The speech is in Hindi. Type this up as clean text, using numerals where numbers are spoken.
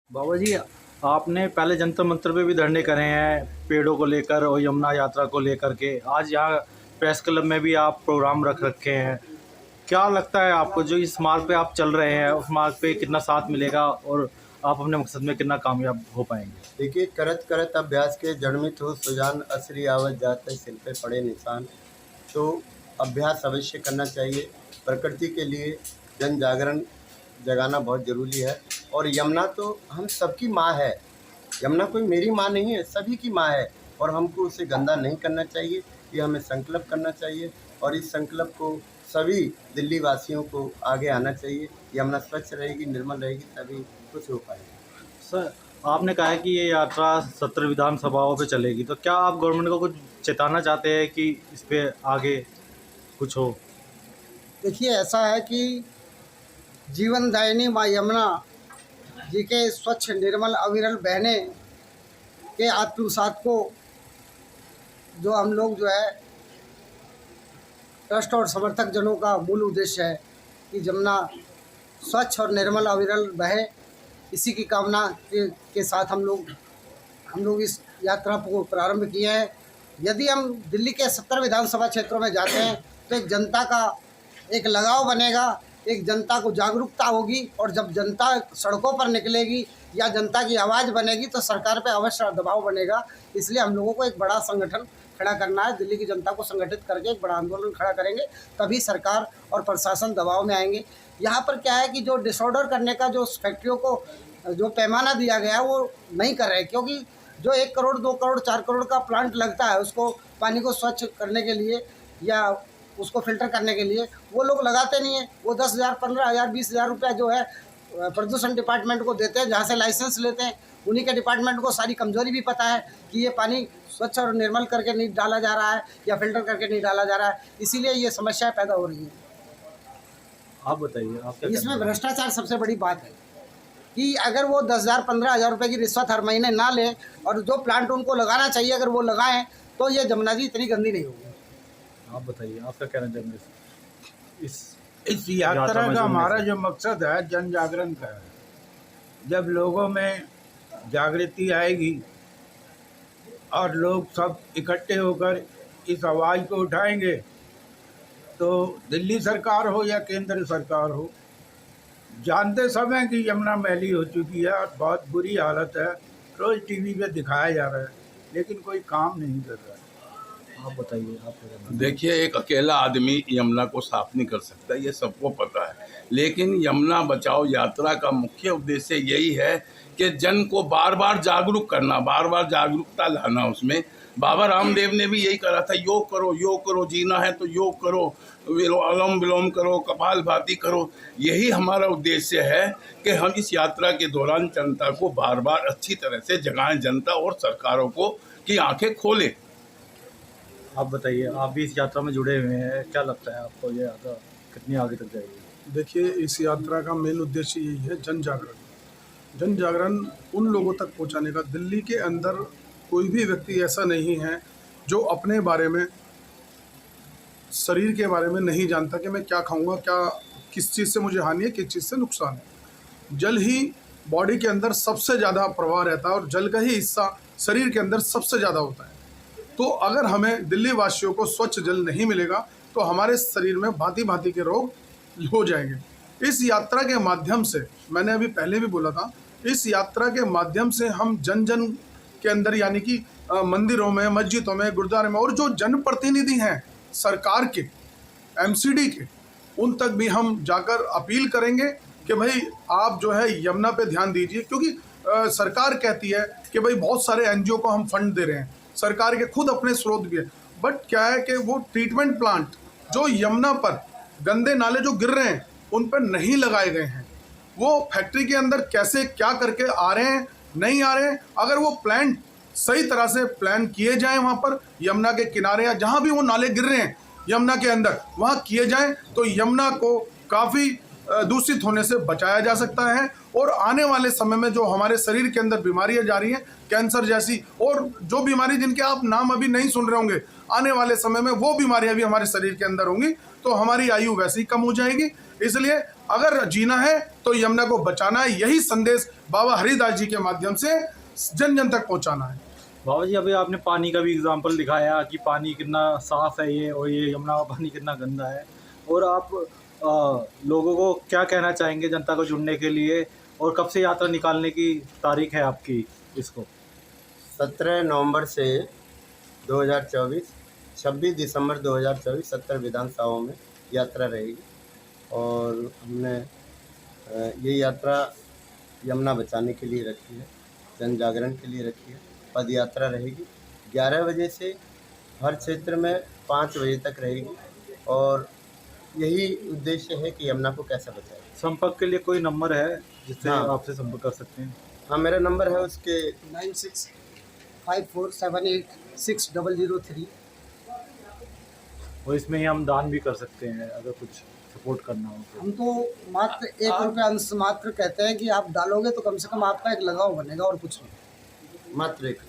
बाबा जी, आपने पहले जंतर मंतर पे भी धरने करे हैं पेड़ों को लेकर और यमुना यात्रा को लेकर के। आज यहाँ प्रेस क्लब में भी आप प्रोग्राम रख रखे हैं। क्या लगता है आपको, जो इस मार्ग पे आप चल रहे हैं, उस मार्ग पे कितना साथ मिलेगा और आप अपने मकसद में कितना कामयाब हो पाएंगे? देखिए, करत करत अभ्यास के जड़मित हो सुजान, असरी आवत जाते सिर पे पड़े निशान। तो अभ्यास अवश्य करना चाहिए। प्रकृति के लिए जन जागरण जगाना बहुत ज़रूरी है। और यमुना तो हम सबकी माँ है। यमुना कोई मेरी माँ नहीं है, सभी की माँ है। और हमको उसे गंदा नहीं करना चाहिए, ये हमें संकल्प करना चाहिए। और इस संकल्प को सभी दिल्ली वासियों को आगे आना चाहिए। यमुना स्वच्छ रहेगी, निर्मल रहेगी, तभी कुछ हो पाएगा। सर, आपने कहा है कि ये यात्रा 17 विधानसभाओं पे चलेगी, तो क्या आप गवर्नमेंट को कुछ चेताना चाहते हैं कि इस पे आगे कुछ हो? देखिए, ऐसा है कि जीवनदायिनी माँ यमुना जी के स्वच्छ निर्मल अविरल बहने के आत्मसात को जो हम लोग जो है ट्रस्ट और समर्थक जनों का मूल उद्देश्य है कि यमुना स्वच्छ और निर्मल अविरल बहे, इसी की कामना के साथ हम लोग इस यात्रा को प्रारंभ किए हैं। यदि हम दिल्ली के 70 विधानसभा क्षेत्रों में जाते हैं तो एक जनता का एक लगाव बनेगा, एक जनता को जागरूकता होगी। और जब जनता सड़कों पर निकलेगी या जनता की आवाज़ बनेगी तो सरकार पे अवश्य दबाव बनेगा। इसलिए हम लोगों को एक बड़ा संगठन खड़ा करना है। दिल्ली की जनता को संगठित करके एक बड़ा आंदोलन खड़ा करेंगे, तभी सरकार और प्रशासन दबाव में आएंगे। यहाँ पर क्या है कि जो डिसऑर्डर करने का जो फैक्ट्रियों को जो पैमाना दिया गया है वो नहीं कर रहे, क्योंकि जो 1 करोड़ 2 करोड़ 4 करोड़ का प्लांट लगता है उसको पानी को स्वच्छ करने के लिए या उसको फिल्टर करने के लिए, वो लोग लगाते नहीं है। वो 10,000 15,000 20,000 रुपया जो है प्रदूषण डिपार्टमेंट को देते हैं, जहाँ से लाइसेंस लेते हैं। उन्हीं के डिपार्टमेंट को सारी कमजोरी भी पता है कि ये पानी स्वच्छ और निर्मल करके नहीं डाला जा रहा है या फिल्टर करके नहीं डाला जा रहा है, इसीलिए ये समस्याएं पैदा हो रही हैं। आप बताइए, आप क्या इसमें भ्रष्टाचार सबसे बड़ी बात है कि अगर वो 10,000 15,000 रुपये की रिश्वत हर महीने ना लें और जो प्लांट उनको लगाना चाहिए अगर वो लगाएं तो ये जमुना जी इतनी गंदी नहीं होगी। आप बताइए, आप क्या कहना चाहेंगे इस यात्रा का हमारा जो मकसद है जन जागरण का है। जब लोगों में जागृति आएगी और लोग सब इकट्ठे होकर इस आवाज़ को उठाएंगे तो दिल्ली सरकार हो या केंद्र सरकार हो, जानते सब हैं कि यमुना मैली हो चुकी है और बहुत बुरी हालत है। रोज़ टीवी पे दिखाया जा रहा है लेकिन कोई काम नहीं कर रहा है। आप बताइए, आप क्या कहना? देखिए, एक अकेला आदमी यमुना को साफ नहीं कर सकता, ये सबको पता है। लेकिन यमुना बचाओ यात्रा का मुख्य उद्देश्य यही है कि जन को बार बार जागरूक करना, बार बार जागरूकता लाना। उसमें बाबा रामदेव ने भी यही करा था, योग करो, जीना है तो योग करो, अनुलोम विलोम करो, कपालभाति करो। यही हमारा उद्देश्य है कि हम इस यात्रा के दौरान जनता को बार बार अच्छी तरह से जगाएं, जनता और सरकारों को की आंखें खोलें। आप बताइए, आप भी इस यात्रा में जुड़े हुए हैं, क्या लगता है आपको ये यात्रा कितनी आगे तक जाएगी? देखिए, इस यात्रा का मेन उद्देश्य यही है जन जागरण। जन जागरण उन लोगों तक पहुंचाने का। दिल्ली के अंदर कोई भी व्यक्ति ऐसा नहीं है जो अपने बारे में, शरीर के बारे में नहीं जानता कि मैं क्या खाऊंगा, क्या किस चीज़ से मुझे हानि है, किस चीज़ से नुकसान है। जल ही बॉडी के अंदर सबसे ज़्यादा प्रवाह रहता है और जल का ही हिस्सा शरीर के अंदर सबसे ज़्यादा होता है। तो अगर हमें दिल्ली वासियों को स्वच्छ जल नहीं मिलेगा तो हमारे शरीर में भांति भांति के रोग हो जाएंगे। इस यात्रा के माध्यम से, मैंने अभी पहले भी बोला था, इस यात्रा के माध्यम से हम जन जन के अंदर, यानी कि मंदिरों में, मस्जिदों में, गुरुद्वारे में, और जो जनप्रतिनिधि हैं सरकार के, एमसीडी के, उन तक भी हम जाकर अपील करेंगे कि भाई आप जो है यमुना पे ध्यान दीजिए। क्योंकि सरकार कहती है कि भाई बहुत सारे एनजीओ को हम फंड दे रहे हैं, सरकार के खुद अपने स्रोत भी है, बट क्या है कि वो ट्रीटमेंट प्लांट जो यमुना पर गंदे नाले जो गिर रहे हैं उन पर नहीं लगाए गए हैं। वो फैक्ट्री के अंदर कैसे क्या करके आ रहे हैं, नहीं आ रहे हैं। अगर वो प्लांट सही तरह से प्लान किए जाएं, वहाँ पर यमुना के किनारे या जहाँ भी वो नाले गिर रहे हैं यमुना के अंदर, वहाँ किए जाएं तो यमुना को काफ़ी दूषित होने से बचाया जा सकता है। और आने वाले समय में जो हमारे शरीर के अंदर बीमारियां जा रही हैं, कैंसर जैसी और जो बीमारी जिनके आप नाम अभी नहीं सुन रहे होंगे, आने वाले समय में वो बीमारियां भी हमारे शरीर के अंदर होंगी। तो हमारी आयु वैसे ही कम हो जाएगी। इसलिए अगर जीना है तो यमुना को बचाना है, यही संदेश बाबा हरिदास जी के माध्यम से जन जन तक पहुंचाना है। बाबा जी, अभी आपने पानी का भी एग्जाम्पल दिखाया कि पानी कितना साफ़ है ये, और ये यमुना का पानी कितना गंदा है। और आप लोगों को क्या कहना चाहेंगे जनता को जुड़ने के लिए, और कब से यात्रा निकालने की तारीख है आपकी इसको? 17 नवंबर से 2024, 26 दिसंबर 2024 70 विधानसभाओं में यात्रा रहेगी। और हमने ये यात्रा यमुना बचाने के लिए रखी है, जन जागरण के लिए रखी है। पद यात्रा रहेगी 11 बजे से हर क्षेत्र में 5 बजे तक रहेगी, और यही उद्देश्य है कि यमुना को कैसे बचाएं। संपर्क के लिए कोई नंबर है जिससे हाँ। आपसे संपर्क कर सकते हैं? हाँ, मेरा नंबर है उसके 9654786003। और इसमें ही हम दान भी कर सकते हैं अगर कुछ सपोर्ट करना हो तो। हम तो मात्र 1 रुपये अंश मात्र कहते हैं कि आप डालोगे तो कम से कम आपका एक लगाव बनेगा और कुछ नहीं। मात्र एक